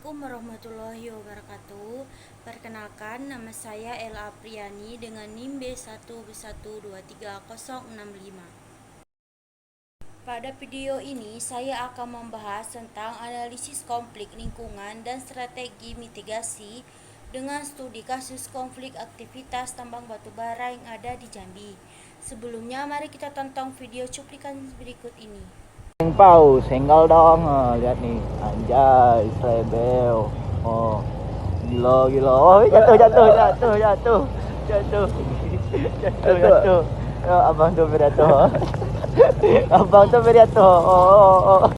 Assalamualaikum warahmatullahi wabarakatuh. Perkenalkan, nama saya Ella Apriani dengan NIM B1B1230065. Pada video ini saya akan membahas tentang analisis konflik lingkungan dan strategi mitigasi dengan studi kasus konflik aktivitas tambang batubara yang ada di Jambi. Sebelumnya, mari kita tonton video cuplikan berikut ini. Pau, senggol dong. Lihat nih, anjay, slebel. Oh, gila. Oh, jatuh. Oh, abang tuh berjatuh. Abang tuh berjatuh. Oh.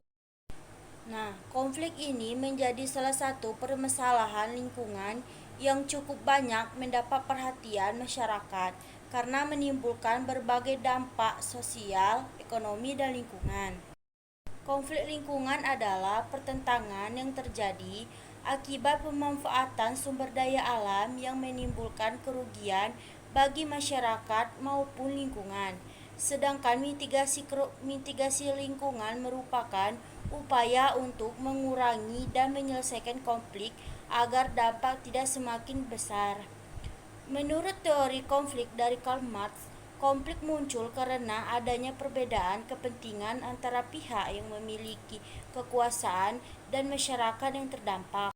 Nah, konflik ini menjadi salah satu permasalahan lingkungan yang cukup banyak mendapat perhatian masyarakat karena menimbulkan berbagai dampak sosial, ekonomi, dan lingkungan. Konflik lingkungan adalah pertentangan yang terjadi akibat pemanfaatan sumber daya alam yang menimbulkan kerugian bagi masyarakat maupun lingkungan. Sedangkan mitigasi lingkungan merupakan upaya untuk mengurangi dan menyelesaikan konflik agar dampak tidak semakin besar. Menurut teori konflik dari Karl Marx, konflik muncul karena adanya perbedaan kepentingan antara pihak yang memiliki kekuasaan dan masyarakat yang terdampak.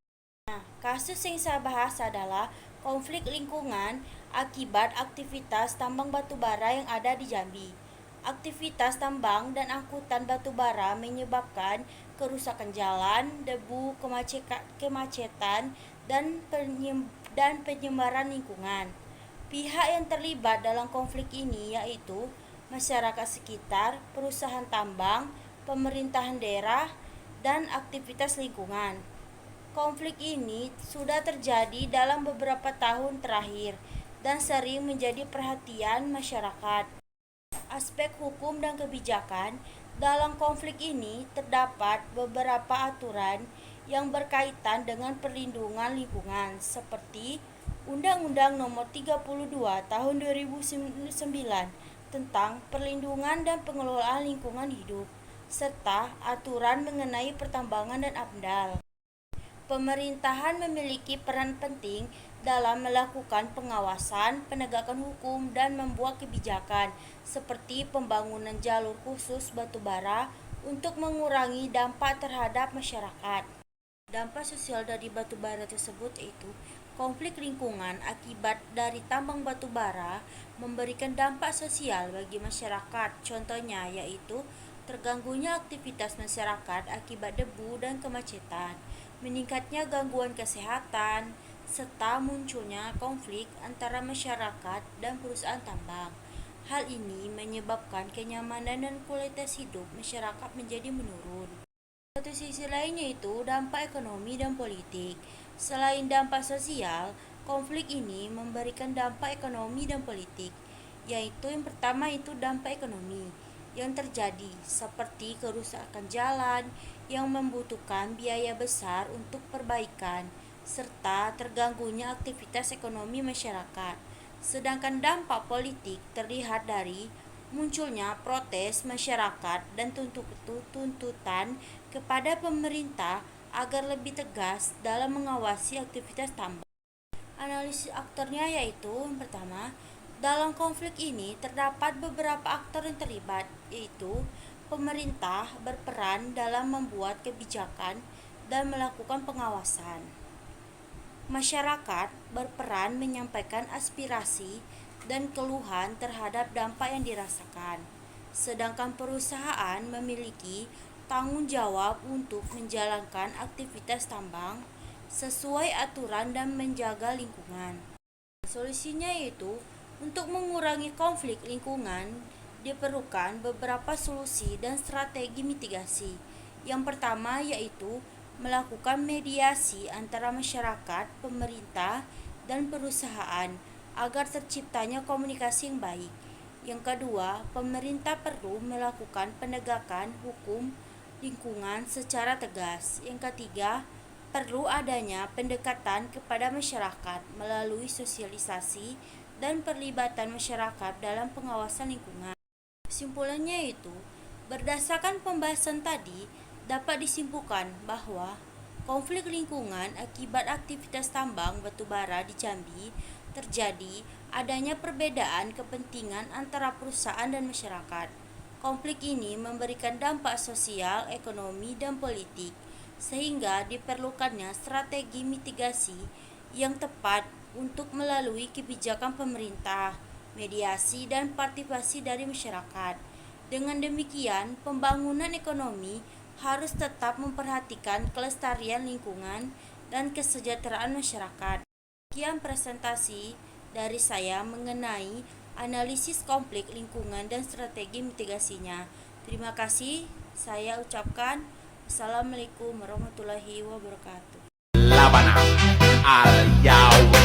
Nah, kasus yang saya bahas adalah konflik lingkungan akibat aktivitas tambang batubara yang ada di Jambi. Aktivitas tambang dan angkutan batubara menyebabkan kerusakan jalan, debu, kemacetan, dan penyebaran lingkungan. Pihak yang terlibat dalam konflik ini yaitu masyarakat sekitar, perusahaan tambang, pemerintahan daerah, dan aktivitas lingkungan. Konflik ini sudah terjadi dalam beberapa tahun terakhir dan sering menjadi perhatian masyarakat. Aspek hukum dan kebijakan dalam konflik ini terdapat beberapa aturan yang berkaitan dengan perlindungan lingkungan seperti Undang-Undang Nomor 32 Tahun 2009 tentang perlindungan dan pengelolaan lingkungan hidup serta aturan mengenai pertambangan dan AMDAL. Pemerintahan memiliki peran penting dalam melakukan pengawasan, penegakan hukum, dan membuat kebijakan seperti pembangunan jalur khusus batubara untuk mengurangi dampak terhadap masyarakat. Dampak sosial dari batubara tersebut yaitu konflik lingkungan akibat dari tambang batubara memberikan dampak sosial bagi masyarakat. Contohnya yaitu terganggunya aktivitas masyarakat akibat debu dan kemacetan, meningkatnya gangguan kesehatan, serta munculnya konflik antara masyarakat dan perusahaan tambang. Hal ini menyebabkan kenyamanan dan kualitas hidup masyarakat menjadi menurun. Satu sisi lainnya itu dampak ekonomi dan politik. Selain dampak sosial, konflik ini memberikan dampak ekonomi dan politik, yaitu yang pertama itu dampak ekonomi yang terjadi seperti kerusakan jalan yang membutuhkan biaya besar untuk perbaikan serta terganggunya aktivitas ekonomi masyarakat. Sedangkan dampak politik terlihat dari munculnya protes masyarakat dan tuntutan kepada pemerintah agar lebih tegas dalam mengawasi aktivitas tambang. Analisis aktornya yaitu yang pertama, dalam konflik ini terdapat beberapa aktor yang terlibat, yaitu pemerintah berperan dalam membuat kebijakan dan melakukan pengawasan. Masyarakat berperan menyampaikan aspirasi dan keluhan terhadap dampak yang dirasakan. Sedangkan perusahaan memiliki tanggung jawab untuk menjalankan aktivitas tambang sesuai aturan dan menjaga lingkungan. Solusinya yaitu untuk mengurangi konflik lingkungan diperlukan beberapa solusi dan strategi mitigasi. Yang pertama yaitu melakukan mediasi antara masyarakat, pemerintah, dan perusahaan agar terciptanya komunikasi yang baik. Yang kedua, pemerintah perlu melakukan penegakan hukum lingkungan secara tegas. Yang ketiga, perlu adanya pendekatan kepada masyarakat melalui sosialisasi dan perlibatan masyarakat dalam pengawasan lingkungan. Kesimpulannya itu, berdasarkan pembahasan tadi, dapat disimpulkan bahwa Konflik lingkungan akibat aktivitas tambang batubara di Jambi terjadi adanya perbedaan kepentingan antara perusahaan dan masyarakat. Konflik ini memberikan dampak sosial, ekonomi, dan politik, sehingga diperlukannya strategi mitigasi yang tepat untuk melalui kebijakan pemerintah, mediasi, dan partisipasi dari masyarakat. Dengan demikian, pembangunan ekonomi harus tetap memperhatikan kelestarian lingkungan dan kesejahteraan masyarakat. Sekian presentasi dari saya mengenai analisis konflik lingkungan dan strategi mitigasinya. Terima kasih, saya ucapkan Assalamualaikum warahmatullahi wabarakatuh. Labana al Yahweh.